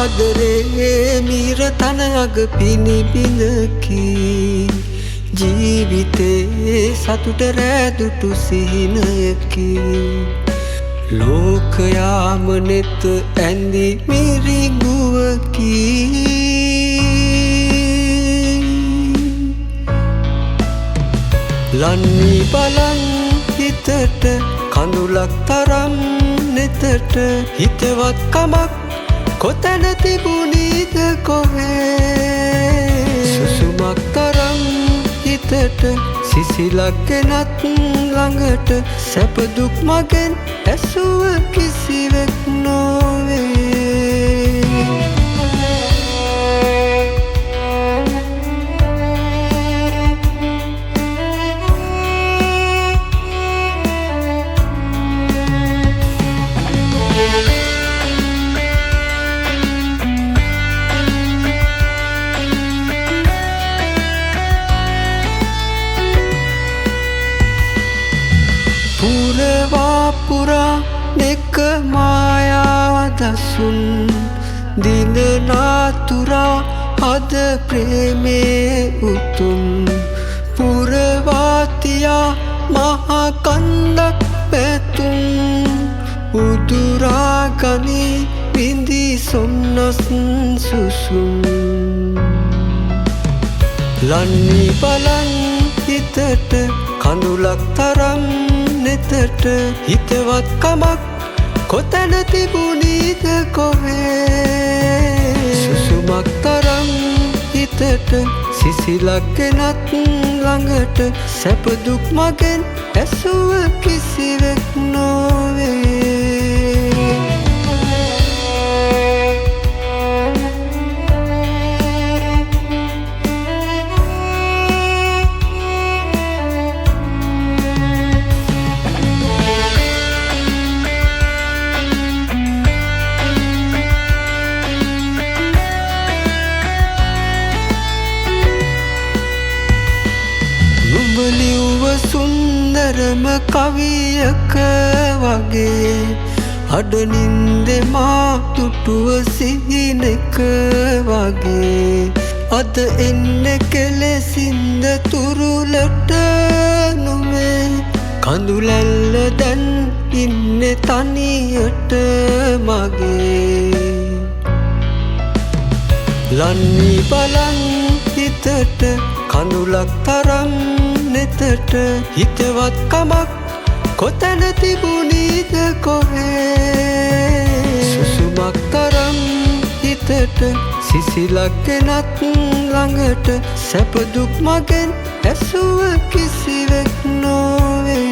ආදරේ මීර තනයග පිනිබිඳකි ජීවිතේ සතුට රැදුටු සිහිනයකි ලෝකයාම නෙත ඇඳි මිරිඟුවකි ලන්නි බලන් හිතට කඳුලක් තරම් නෙතට හිතවත් කමක් කොතැන තිබුණීද කොහේ සුසුමක් තරම් හිතට සිසිලක් ගෙනත් ළඟට සැප දුක් මගෙන් ඇසුව කිසිවෙක් නොවේ පුරවා නෙක මායා දසුන් දිනනාතුරා අද ප්‍රේමේ උතුම් පුරවාතියා මහා කන්දක් පැතුම් උදුරා ගනී විඳි සොම්නස් සුසුම් ලන්නි බලන් හිතට කඳුලක් තරම් නෙතට හිතවත් කමක් කොතැන තිබුණීද කොහේ සුසුමක් තරම් හිතට සිසිලක් ගෙනත් ළඟට සැප දුක් මගෙන් ඇසුව කිසිවෙක් නොවේ ලිව්ව සුන්දරම කවියක වගේ අඩනින්දේ මා තුටුව සිහිනෙක වගේ අද එන්නේ කෙලෙසින්ද තුරුලට නොමේ කඳුලැල්ල දැන් ඉන්නේ තනියට මගේ ලන්නි බලන් හිතට කඳුලක් තරම් නෙතට හිතවත් කමක් කොතැන තිබුණීද කොහේ සුසුමක් තරම් හිතට සිසිලක් ගෙනත් ළඟට සැප දුක් මගෙන් ඇසුව කිසිවෙක් නොවේ